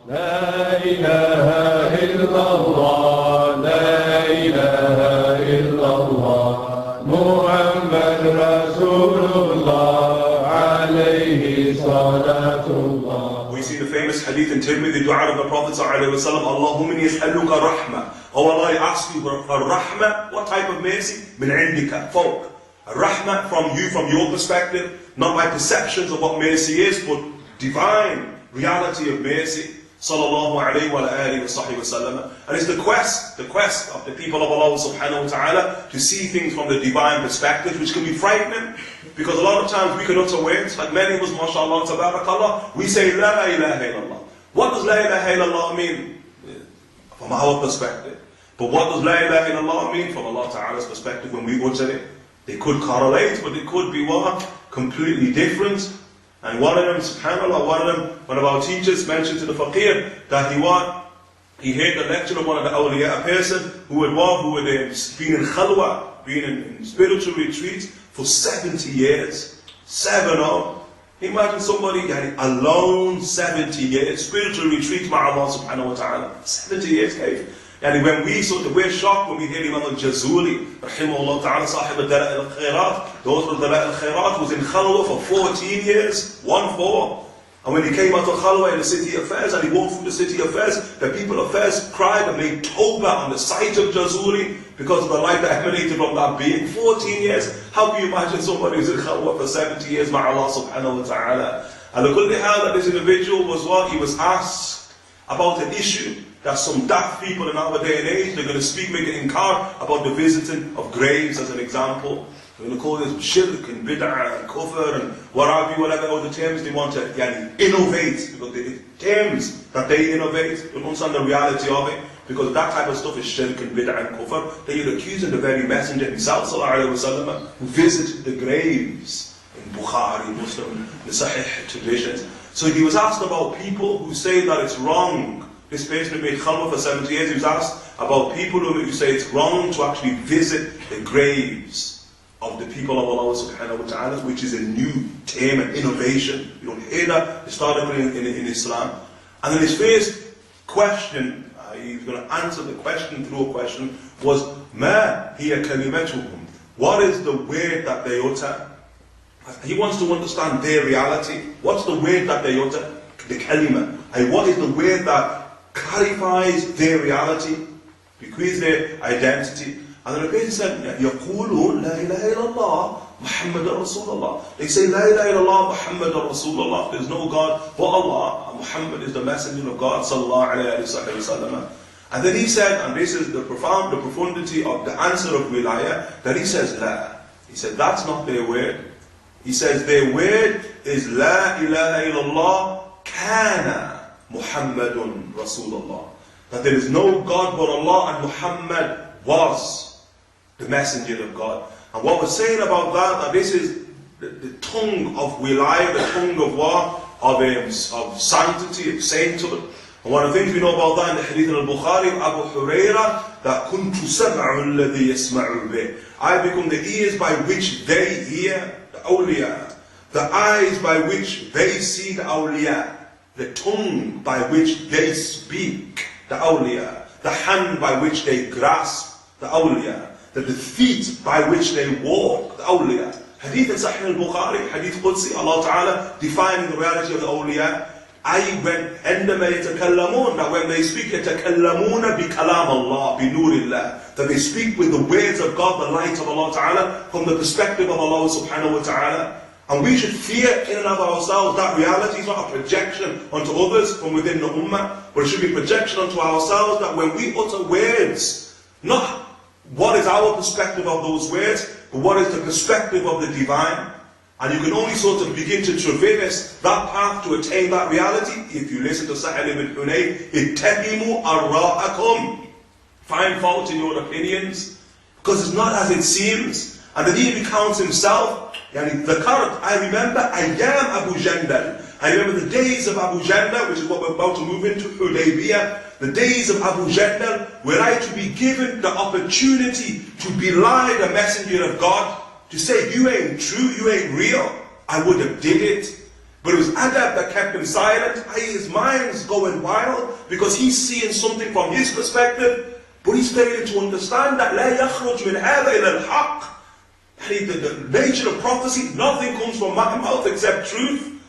لا إله إلا الله لا إله إلا الله محمد رسول الله عليه صلاة الله. We see the famous hadith in Tirmidhi, dua of the Prophet ﷺ, Allahumma inni as'aluka rahma. Oh Allah, I ask you for rahma. What type of mercy? Min indika, folk. A rahma from you, from your perspective, not by perceptions of what mercy is, but divine reality of mercy. Sallallahu alayhi wa alihi wa sahbihi wa sallam. And it's the quest of the people of Allah subhanahu wa ta'ala to see things from the divine perspective, which can be frightening, because a lot of times we can utter words, like many of us, mashallah, tabarakallah, we say la ilaha illallah. What does la ilaha illallah mean? From our perspective. But what does la ilaha illallah mean from Allah ta'ala's perspective when we utter it? They could correlate, but it could be what? Completely different. And one of them, subhanAllah, one of our teachers mentioned to the faqir that he heard the lecture of one of the awliya, a person who had been in khalwa, been in spiritual retreat for 70 years. 7-0. Imagine somebody alone 70 years, spiritual retreat with Allah subhanahu wa ta'ala. 70 years, Kayf. And when we're shocked when we hear Imam al-Jazuli, rahimahullah ta'ala, sahib al-Dala' al-Khairat, the author of Dala' al-Khairat, was in Khalwa for 14 years, 1-4. And when he came out of Khalwa in the city affairs, and he walked through the city affairs, the people of affairs cried and made tawbah on the sight of Jazuli, because of the light that emanated from that being. 14 years. How can you imagine somebody who's in Khalwa for 70 years, by Allah subhanahu wa ta'ala? And the kulli hal that this individual was what? He was asked about an issue that some daft people in our day and age, they're going to speak, make an inkar about the visiting of graves as an example. They're going to call this shirk and bid'ah and kufr and whatever other terms they want to innovate, because the terms that they innovate don't understand the reality of it, because that type of stuff is shirk and bid'ah and kufr. They're accusing the very messenger himself, sallallahu alayhi wa sallam, who visited the graves in Bukhari, Muslim, the Sahih traditions. So he was asked about people who say that it's wrong. This person who made khalwa for 70 years, he was asked about people who say it's wrong to actually visit the graves of the people of Allah subhanahu wa ta'ala, which is a new term and innovation. You don't hear that historically in Islam. And then his first question, he was going to answer the question through a question, was Ma hiya kalimatuhum. What is the word that they utter? He wants to understand their reality. What's the word that they utter? The kalima. And what is the word that clarifies their reality, bequeaths their identity? And then the person said, يَقُولُونَ لَا إِلَهَ إِلَّا اللَّهُ مُحَمَّدٌ رَسُولُ اللَّهِ. They say, لَا إِلَهَ إِلَّا اللَّهُ مُحَمَّدٌ رَسُولُ اللَّهِ. There is no God but Allah, and Muhammad is the messenger of God, sallallahu alayhi wa sallam. And then he said, and this is the profundity of the answer of wilayah, that he says, La. He said, that's not their word. He says, their word is La ilaha illallah kana Muhammadun Rasulullah. That there is no God but Allah, and Muhammad was the messenger of God. And what we're saying about that this is the tongue of wilayah, the tongue of what? Of sanctity, of sainthood. And one of the things we know about that in the hadith in al-Bukhari, Abu Hurairah, that kuntu sam'u alladhi yasma'u bih. I become the ears by which they hear, the awliya. The eyes by which they see, the awliya. The tongue by which they speak, the awliya. The hand by which they grasp, the awliya. The feet by which they walk, the awliya. Hadith in Sahih al-Bukhari, Hadith Qudsi, Allah Ta'ala defining the reality of the awliya. عندما يتكلمون, that when they speak, يتكلمون بكلام الله, بنور الله. That they speak with the words of God, the light of Allah Ta'ala, from the perspective of Allah Subhanahu wa Ta'ala. And we should fear in and of ourselves that reality is not a projection onto others from within the ummah, but it should be a projection onto ourselves, that when we utter words, not what is our perspective of those words, but what is the perspective of the divine. And you can only sort of begin to traverse that path to attain that reality if you listen to Sa'id ibn Hunayf, ittahimu arra'akum. Find fault in your opinions, because it's not as it seems. And then he recounts himself, the current, I remember Ayyam Abu Jandal. I remember the days of Abu Jandal, which is what we're about to move into, Hudaybiyah. The days of Abu Jandal, were I to be given the opportunity to belie the messenger of God, to say, you ain't true, you ain't real, I would have did it. But it was adab that kept him silent. His mind's going wild because he's seeing something from his perspective, but he's failing to understand that لا يخرج من هذا إلى الحق. The nature of prophecy, nothing comes from my mouth except truth.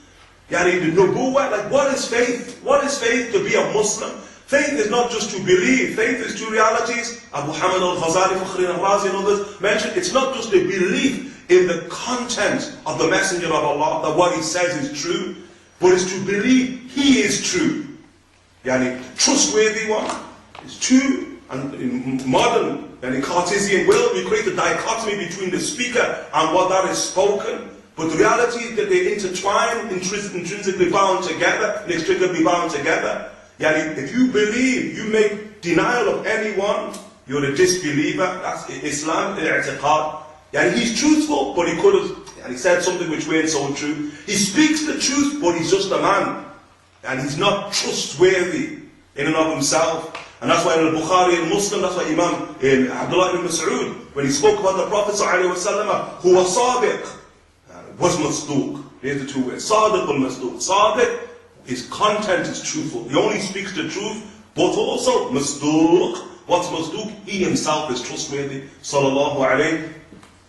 The nubuwwah, like what is faith? What is faith to be a Muslim? Faith is not just to believe, faith is two realities. Abu Hamid al-Ghazali, Fakhri al-Razi and others mentioned, it's not just a belief in the content of the Messenger of Allah, that what he says is true, but it's to believe he is true. Trustworthy one is true. And in modern and in Cartesian world, we create a dichotomy between the speaker and what that is spoken. But the reality is that they intertwine, intrinsically bound together, inextricably bound together. If you believe, you make denial of anyone, you're a disbeliever. That's Islam, i'tiqad. He's truthful, but he could have, he said something which weren't so true. He speaks the truth, but he's just a man. And he's not trustworthy in and of himself. And that's why in al-Bukhari and Muslim, that's why Imam Abdullah ibn Mas'ud, when he spoke about the Prophet ﷺ, who was sadiq, was masduq. Here's the two words. Sadiq al-masduq. Sadiq, his content is truthful. He only speaks the truth, but also masduq. What's masduq? He himself is trustworthy. Sallallahu alayhi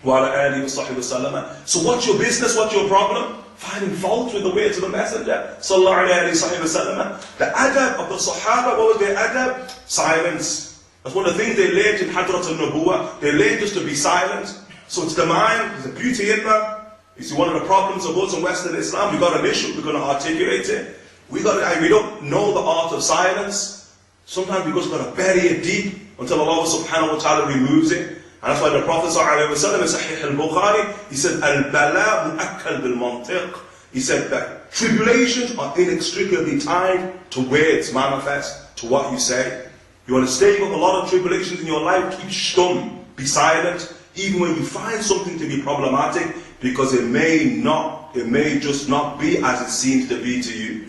wa alihi wa sahbihi wa sallam. So what's your business? What's your problem? Finding fault with the words of the Messenger. Sallallahu alayhi wa sallam. The adab of the Sahaba, what was their adab? Silence. That's one of the things they learned in Hadrat al-Nubuwah. They learned just to be silent. So it's the mind, there's a beauty in that. You see, one of the problems of us in Western Islam, we've got an issue, we're going to articulate it. We don't know the art of silence. Sometimes we just got to bury it deep until Allah subhanahu wa ta'ala removes it. And that's why the Prophet sallallahu alayhi wa sallam in Sahih al-Bukhari, he said, Al-bala mu'akkal bil-mantiq. He said that tribulations are inextricably tied to words manifest, to what you say. You want to stay with a lot of tribulations in your life, keep stum, be silent, even when you find something to be problematic, because it may just not be as it seems to be to you.